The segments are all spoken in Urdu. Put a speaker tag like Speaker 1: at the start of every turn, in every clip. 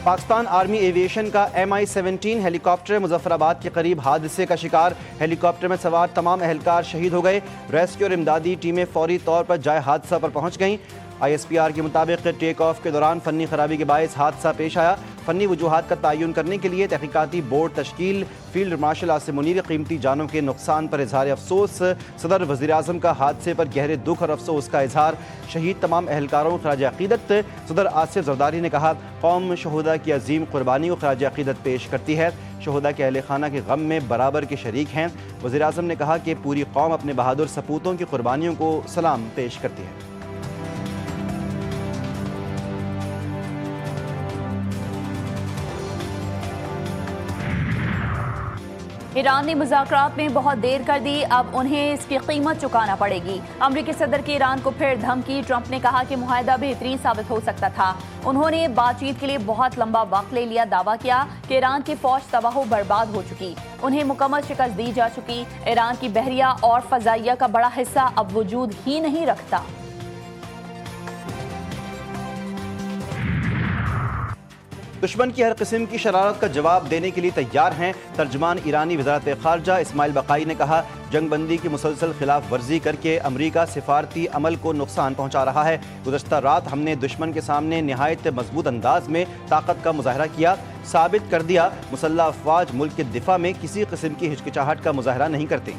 Speaker 1: پاکستان آرمی ایویشن کا MI-17 ہیلی کاپٹر مظفر آباد کے قریب حادثے کا شکار، ہیلی کاپٹر میں سوار تمام اہلکار شہید ہو گئے۔ ریسکیو اور امدادی ٹیمیں فوری طور پر جائے حادثہ پر پہنچ گئیں۔ ISPR کے مطابق ٹیک آف کے دوران فنی خرابی کے باعث حادثہ پیش آیا۔ فنی وجوہات کا تعین کرنے کے لیے تحقیقاتی بورڈ تشکیل۔ فیلڈ مارشل عاصم منیر قیمتی جانوں کے نقصان پر اظہار افسوس۔ صدر وزیراعظم کا حادثے پر گہرے دکھ اور افسوس کا اظہار۔ شہید تمام اہلکاروں کو خراج عقیدت۔ صدر آصف زرداری نے کہا قوم شہداء کی عظیم قربانی کو خراج عقیدت پیش کرتی ہے، شہداء کے اہل خانہ کے غم میں برابر کے شریک ہیں۔ وزیراعظم نے کہا کہ پوری قوم اپنے بہادر سپوتوں کی قربانیوں کو سلام پیش کرتی ہے۔
Speaker 2: ایران نے مذاکرات میں بہت دیر کر دی، اب انہیں اس کی قیمت چکانا پڑے گی۔ امریکی صدر کی ایران کو پھر دھمکی، ٹرمپ نے کہا کہ معاہدہ بہترین ثابت ہو سکتا تھا۔ انہوں نے بات چیت کے لیے بہت لمبا وقت لے لیا، دعویٰ کیا کہ ایران کی فوج تباہ و برباد ہو چکی، انہیں مکمل شکست دی جا چکی، ایران کی بحریہ اور فضائیہ کا بڑا حصہ اب وجود ہی نہیں رکھتا۔
Speaker 1: دشمن کی ہر قسم کی شرارت کا جواب دینے کے لیے تیار ہیں، ترجمان ایرانی وزارت خارجہ اسماعیل بقائی نے کہا جنگ بندی کی مسلسل خلاف ورزی کر کے امریکہ سفارتی عمل کو نقصان پہنچا رہا ہے۔ گزشتہ رات ہم نے دشمن کے سامنے نہایت مضبوط انداز میں طاقت کا مظاہرہ کیا، ثابت کر دیا مسلح افواج ملک کے دفاع میں کسی قسم کی ہچکچاہٹ کا مظاہرہ نہیں کرتے۔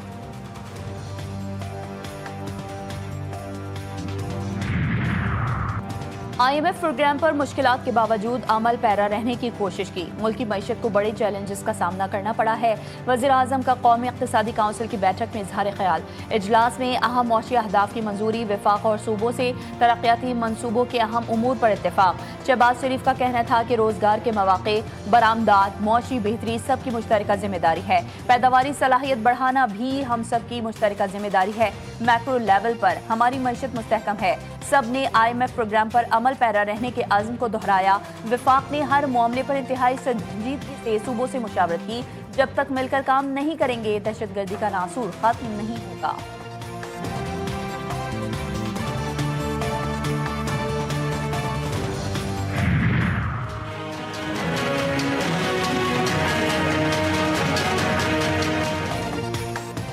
Speaker 2: IMF پروگرام پر مشکلات کے باوجود عمل پیرا رہنے کی کوشش کی، ملکی معیشت کو بڑے چیلنجز کا سامنا کرنا پڑا ہے۔ وزیر اعظم کا قومی اقتصادی کونسل کی بیٹھک میں اظہار خیال، اجلاس میں اہم معاشی اہداف کی منظوری، وفاق اور صوبوں سے ترقیاتی منصوبوں کے اہم امور پر اتفاق۔ شہباز شریف کا کہنا تھا کہ روزگار کے مواقع، برآمدات، معاشی بہتری سب کی مشترکہ ذمہ داری ہے، پیداواری صلاحیت بڑھانا بھی ہم سب کی مشترکہ ذمہ داری ہے۔ میکرو لیول پر ہماری معیشت مستحکم ہے، سب نے IMF پروگرام پر عمل پیرا رہنے کے عزم کو دہرایا۔ وفاق نے ہر معاملے پر انتہائی سنجیدگی سے صوبوں سے مشاورت کی، جب تک مل کر کام نہیں کریں گے دہشت گردی کا ناصور ختم نہیں ہوگا۔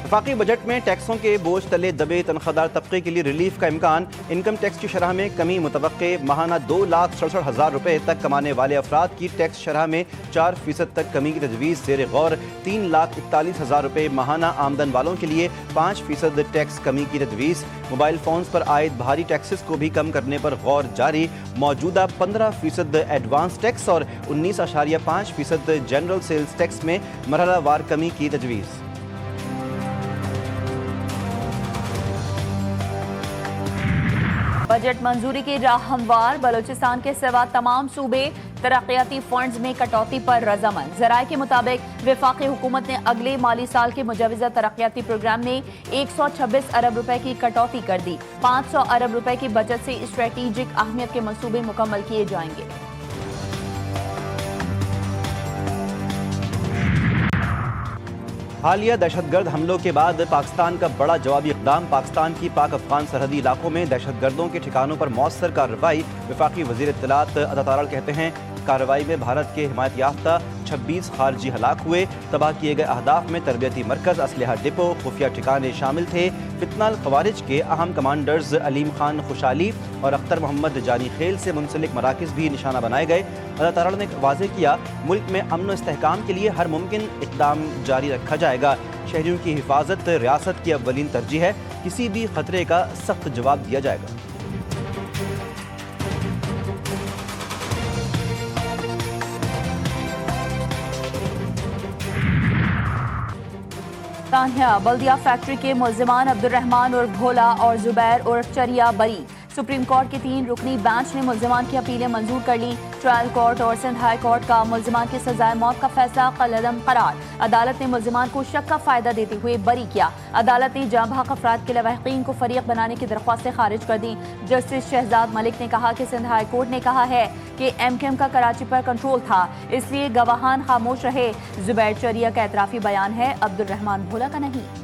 Speaker 1: وفاقی بجٹ میں ٹیکسوں کے بوجھ تلے دبے تنخواہ طبقے کے لیے ریلیف کا امکان، انکم ٹیکس کی شرح میں کمی متوقع، ماہانہ 2,67,000 روپے تک کمانے والے افراد کی ٹیکس شرح میں 4% تک کمی کی تجویز زیر غور، 3,41,000 روپے ماہانہ آمدن والوں کے لیے 5% ٹیکس کمی کی تجویز، موبائل فونز پر عائد بھاری ٹیکسز کو بھی کم کرنے پر غور جاری، موجودہ 15% ایڈوانس ٹیکس اور 19.5% جنرل سیلز ٹیکس میں مرحلہ وار کمی کی تجویز۔
Speaker 2: بجٹ منظوری کی راہ ہموار، بلوچستان کے سوا تمام صوبے ترقیاتی فنڈز میں کٹوتی پر رضامند۔ ذرائع کے مطابق وفاقی حکومت نے اگلے مالی سال کے مجوزہ ترقیاتی پروگرام میں 126 ارب روپے کی کٹوتی کر دی، 500 ارب روپے کی بچت سے اسٹریٹجک اہمیت کے منصوبے مکمل کیے جائیں گے۔
Speaker 1: حالیہ دہشت گرد حملوں کے بعد پاکستان کا بڑا جوابی اقدام، پاکستان کی پاک افغان سرحدی علاقوں میں دہشت گردوں کے ٹھکانوں پر مؤثر کارروائی، وفاقی وزیر اطلاعات عطا تارڑ کہتے ہیں کارروائی میں بھارت کے حمایت یافتہ 26 خارجی ہلاک ہوئے، تباہ کیے گئے اہداف میں تربیتی مرکز، اسلحہ ڈپو، خفیہ ٹھکانے شامل تھے۔ فتنہ الخوارج کے اہم کمانڈرز علیم خان خوشحالی اور اختر محمد جانی خیل سے منسلک مراکز بھی نشانہ بنائے گئے۔ عطا تارڑ نے واضح کیا ملک میں امن و استحکام کے لیے ہر ممکن اقدام جاری رکھا جائے گا، شہریوں کی حفاظت ریاست کی اولین ترجیح ہے، کسی بھی خطرے کا سخت جواب دیا جائے گا۔
Speaker 2: تانیہ بلدیہ فیکٹری کے ملزمان عبد الرحمان عرف بھولا اور زبیر عرف چریا بری، سپریم کورٹ کے 3 رکنی بینچ نے ملزمان کی اپیلیں منظور کر لی۔ ٹرائل کورٹ اور سندھ ہائی کورٹ کا ملزمان کی سزائے موت کا فیصلہ قلعدم قرار، عدالت نے ملزمان کو شک کا فائدہ دیتے ہوئے بری کیا۔ عدالت نے جاں بحق افراد کے لواحقین کو فریق بنانے کی درخواستیں خارج کر دیں۔ جسٹس شہزاد ملک نے کہا کہ سندھ ہائی کورٹ نے کہا ہے کہ MKM کا کراچی پر کنٹرول تھا، اس لیے گواہان خاموش رہے۔ زبیر چریا کا اعترافی بیان ہے، عبد الرحمان بھولا کا نہیں۔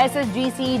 Speaker 2: SSGC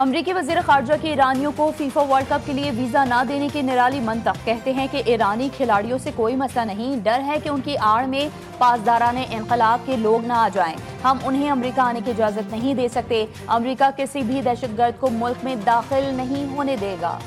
Speaker 2: امریکی وزیر خارجہ کے ایرانیوں کو فیفا ورلڈ کپ کے لیے ویزا نہ دینے کے نرالی منطق، کہتے ہیں کہ ایرانی کھلاڑیوں سے کوئی مسئلہ نہیں، ڈر ہے کہ ان کی آڑ میں پاسداران انقلاب کے لوگ نہ آ جائیں، ہم انہیں امریکہ آنے کی اجازت نہیں دے سکتے، امریکہ کسی بھی دہشت گرد کو ملک میں داخل نہیں ہونے دے گا۔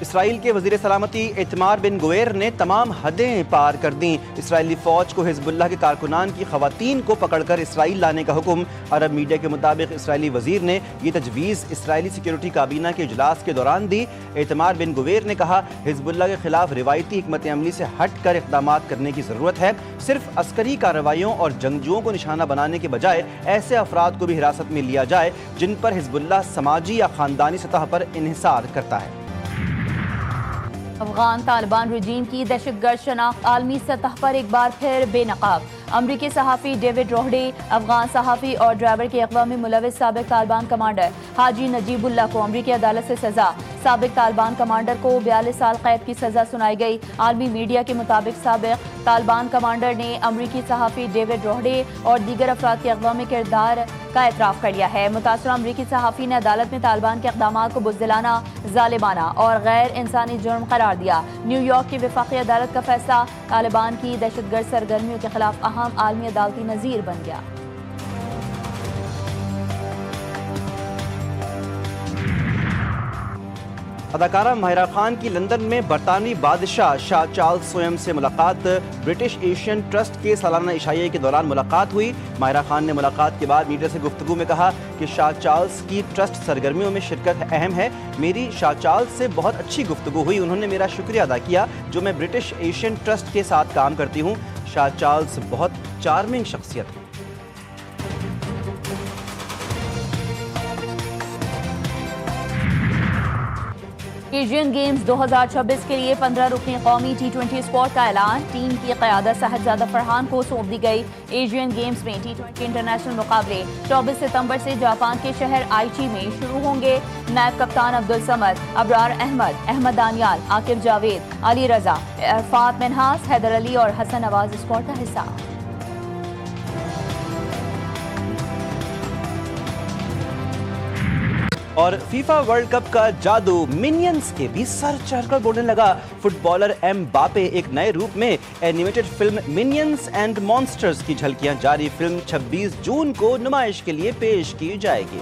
Speaker 1: اسرائیل کے وزیر سلامتی ایتمار بن گویر نے تمام حدیں پار کر دیں، اسرائیلی فوج کو حزب اللہ کے کارکنان کی خواتین کو پکڑ کر اسرائیل لانے کا حکم۔ عرب میڈیا کے مطابق اسرائیلی وزیر نے یہ تجویز اسرائیلی سیکیورٹی کابینہ کے اجلاس کے دوران دی۔ ایتمار بن گویر نے کہا، حزب اللہ کے خلاف روایتی حکمت عملی سے ہٹ کر اقدامات کرنے کی ضرورت ہے، صرف عسکری کارروائیوں اور جنگجوؤں کو نشانہ بنانے کے بجائے ایسے افراد کو بھی حراست میں لیا جائے جن پر حزب اللہ سماجی یا خاندانی سطح پر انحصار کرتا ہے۔
Speaker 2: افغان طالبان رجیم کی دہشت گرد شناخت عالمی سطح پر ایک بار پھر بے نقاب، امریکی صحافی ڈیوڈ روہڈے، افغان صحافی اور ڈرائیور کے اغوا میں ملوث سابق طالبان کمانڈر حاجی نجیب اللہ کو امریکی عدالت سے سزا، سابق طالبان کمانڈر کو 42 سال قید کی سزا سنائی گئی۔ عالمی میڈیا کے مطابق سابق طالبان کمانڈر نے امریکی صحافی ڈیوڈ روہڈے اور دیگر افراد کے اغوا میں کردار کا اعتراف کر لیا ہے۔ متاثرہ امریکی صحافی نے عدالت میں طالبان کے اقدامات کو بزدلانہ، ظالمانہ اور غیر انسانی جرم قرار دیا۔ نیو یارک کی وفاقی عدالت کا فیصلہ طالبان کی دہشت گرد سرگرمیوں کے خلاف اہم عالمی عدالتی نظیر بن گیا۔
Speaker 1: اداکارہ ماہرہ خان کی لندن میں برطانوی بادشاہ شاہ چارلس سوئم سے ملاقات، برٹش ایشین ٹرسٹ کے سالانہ عشائیے کے دوران ملاقات ہوئی۔ ماہرہ خان نے ملاقات کے بعد میڈیا سے گفتگو میں کہا کہ شاہ چارلس کی ٹرسٹ سرگرمیوں میں شرکت اہم ہے، میری شاہ چارلس سے بہت اچھی گفتگو ہوئی، انہوں نے میرا شکریہ ادا کیا جو میں برٹش ایشین ٹرسٹ کے ساتھ کام کرتی ہوں۔ شاہ چارلس بہت چارمنگ شخصیت ہے۔
Speaker 2: ایشین گیمز 2026 کے لیے 15 رکنی قومی T20 اسکواڈ کا اعلان، ٹیم کی قیادت صاحبزادہ فرحان کو سونپ دی گئی۔ ایشین گیمز میں T20 انٹرنیشنل مقابلے 24 ستمبر سے جاپان کے شہر آئیچی میں شروع ہوں گے۔ نائب کپتان عبدالصمد، ابرار احمد، احمد دانیال، عاقب جاوید، علی رضا، عرفات منہاس، حیدر علی اور حسن نواز اسکواڈ کا حصہ۔
Speaker 1: اور فیفا ورلڈ کپ کا جادو منینز کے بھی سر چڑھ کر بولنے لگا، فٹ بالر ایم باپے ایک نئے روپ میں، اینیمیٹڈ فلم منینز اینڈ مانسٹرز کی جھلکیاں جاری، فلم 26 جون کو نمائش کے لیے پیش کی جائے گی۔